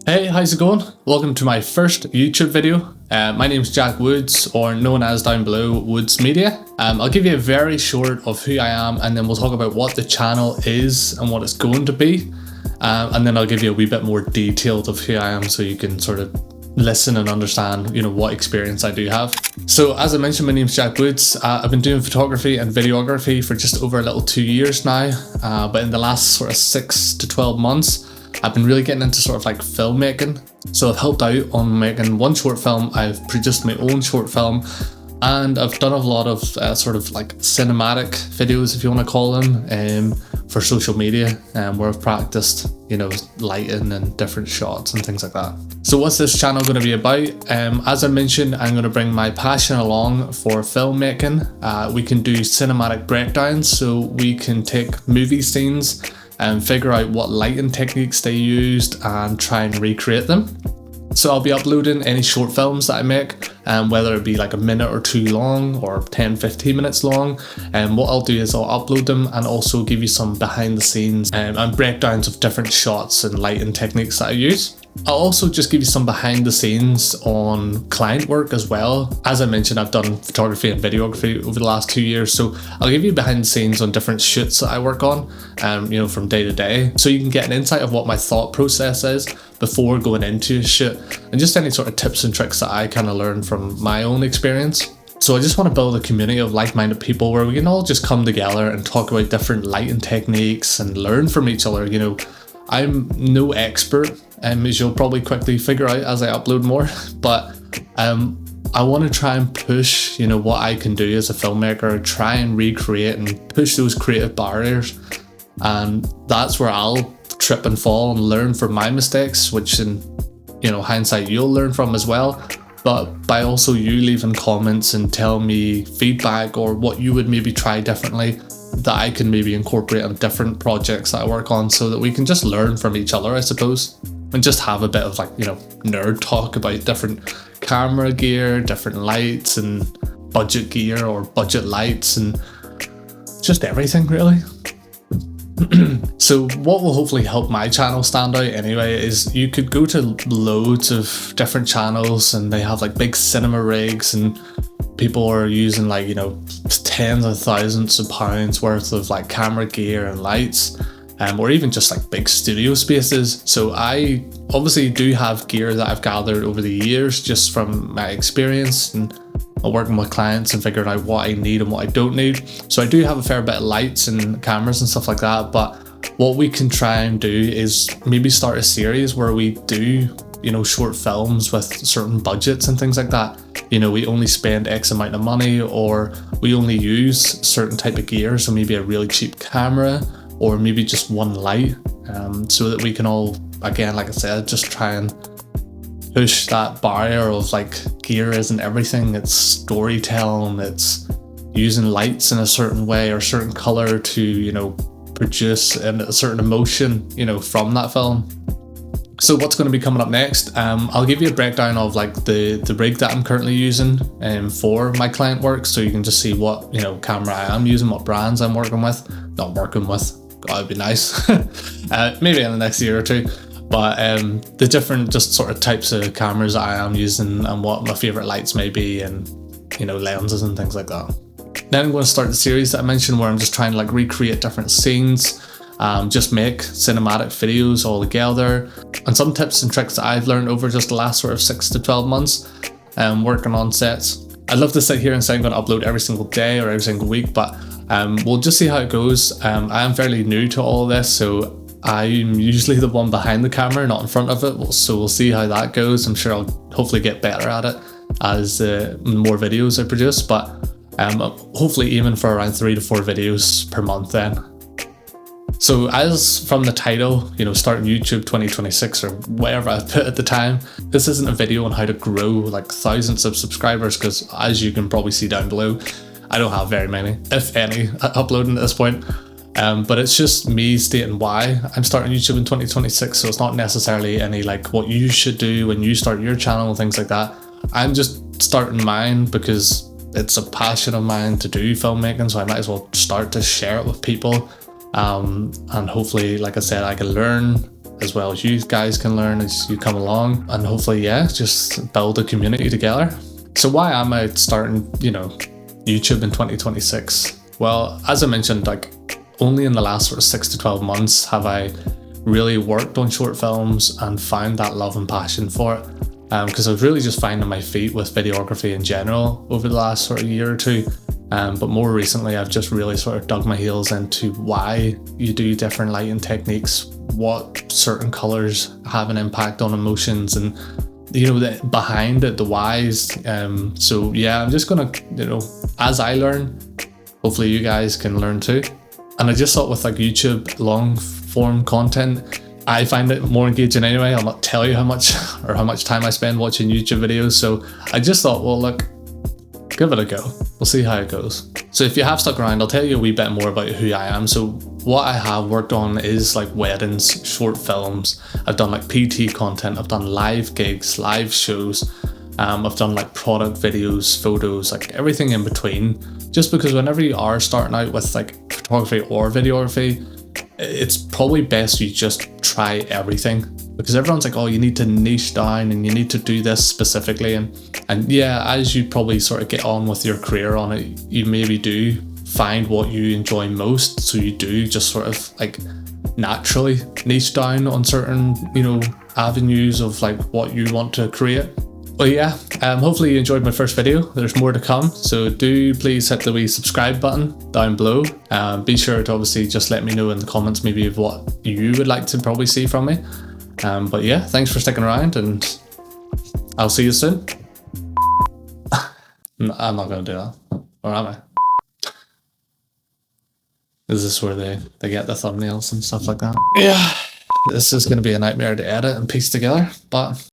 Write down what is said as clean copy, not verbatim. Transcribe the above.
Hey, how's it going? Welcome to my first YouTube video. My name's Jack Woods, or known as down below Woods Media. I'll give you a very short of who I am, and then we'll talk about what the channel is and what it's going to be. And then I'll give you a wee bit more detailed of who I am so you can sort of listen and understand, what experience I do have. So as I mentioned, my name's Jack Woods. I've been doing photography and videography for just over a little 2 years now. But in the last sort of 6 to 12 months, I've been really getting into sort of like filmmaking. So I've helped out on making one short film, I've produced my own short film, and I've done a lot of sort of like cinematic videos, if you want to call them, for social media, where I've practiced, lighting and different shots and things like that. So what's this channel going to be about? As I mentioned, I'm going to bring my passion along for filmmaking. We can do cinematic breakdowns, so we can take movie scenes and figure out what lighting techniques they used and try and recreate them. So I'll be uploading any short films that I make, whether it be like a minute or two long or 10-15 minutes long. And what I'll do is I'll upload them and also give you some behind the scenes and breakdowns of different shots and lighting techniques that I use. I'll also just give you some behind the scenes on client work as well. As I mentioned, I've done photography and videography over the last 2 years, so I'll give you behind the scenes on different shoots that I work on, from day to day, so you can get an insight of what my thought process is before going into a shoot, and just any sort of tips and tricks that I kind of learned from my own experience. So I just want to build a community of like-minded people where we can all just come together and talk about different lighting techniques and learn from each other. I'm no expert, as you'll probably quickly figure out as I upload more, but I want to try and push, what I can do as a filmmaker, try and recreate and push those creative barriers. And that's where I'll trip and fall and learn from my mistakes, which in, hindsight you'll learn from as well. But by also you leaving comments and telling me feedback or what you would maybe try differently, that I can maybe incorporate on different projects that I work on, so that we can just learn from each other, I suppose, and just have a bit of nerd talk about different camera gear, different lights and budget gear or budget lights and just everything really. So what will hopefully help my channel stand out anyway is you could go to loads of different channels and they have big cinema rigs and people are using tens of thousands of pounds worth of camera gear and lights, or even just big studio spaces. So I obviously do have gear that I've gathered over the years just from my experience and working with clients and figuring out what I need and what I don't need. So I do have a fair bit of lights and cameras and stuff like that, but what we can try and do is maybe start a series where we do short films with certain budgets and things like that. We only spend X amount of money, or we only use certain type of gear, so maybe a really cheap camera or maybe just one light, so that we can all, again, like I said, just try and push that barrier of gear isn't everything. It's storytelling, it's using lights in a certain way or certain color to produce a certain emotion from that film. So what's going to be coming up next? I'll give you a breakdown of the rig that I'm currently using for my client work, so you can just see what camera I am using, what brands I'm working with. Not working with, that would be nice. Maybe in the next year or two. But the different just sort of types of cameras I am using and what my favorite lights may be, and lenses and things like that. Then I'm going to start the series that I mentioned where I'm just trying to recreate different scenes. Just make cinematic videos all together, and some tips and tricks that I've learned over just the last sort of 6 to 12 months working on sets. I'd love to sit here and say I'm going to upload every single day or every single week, but we'll just see how it goes. I am fairly new to all this, so I'm usually the one behind the camera, not in front of it, so we'll see how that goes. I'm sure I'll hopefully get better at it as more videos I produce, but hopefully aiming for around 3 to 4 videos per month then. So as from the title, starting YouTube 2026 or whatever I put at the time, this isn't a video on how to grow thousands of subscribers, because as you can probably see down below, I don't have very many, if any, uploading at this point. But it's just me stating why I'm starting YouTube in 2026, so it's not necessarily any what you should do when you start your channel and things like that. I'm just starting mine because it's a passion of mine to do filmmaking, so I might as well start to share it with people. And hopefully, like I said, I can learn as well as you guys can learn as you come along, and hopefully, yeah, just build a community together. So why am I starting, YouTube in 2026? Well, as I mentioned, like only in the last sort of 6 to 12 months have I really worked on short films and found that love and passion for it. Because I was really just finding my feet with videography in general over the last sort of year or two. But more recently, I've just really sort of dug my heels into why you do different lighting techniques, what certain colors have an impact on emotions, and behind it, the whys. So yeah, I'm just gonna, as I learn, hopefully you guys can learn too. And I just thought with like YouTube long form content, I find it more engaging anyway. I'll not tell you how much time I spend watching YouTube videos. So I just thought, well, look, give it a go. We'll see how it goes. So if you have stuck around, I'll tell you a wee bit more about who I am. So what I have worked on is like weddings, short films. I've done like PT content. I've done live gigs, live shows. I've done like product videos, photos, like everything in between. Just because whenever you are starting out with like photography or videography, it's probably best you just try everything, because everyone's like, oh, you need to niche down and you need to do this specifically. And yeah, as you probably sort of get on with your career on it, you maybe do find what you enjoy most. So you do just sort of like naturally niche down on certain, avenues of like what you want to create. Well, yeah, hopefully you enjoyed my first video. There's more to come, so do please hit the wee subscribe button down below. Be sure to obviously just let me know in the comments maybe of what you would like to probably see from me. But yeah, thanks for sticking around, and I'll see you soon. I'm not going to do that, or am I? Is this where they get the thumbnails and stuff like that? Yeah, this is going to be a nightmare to edit and piece together, but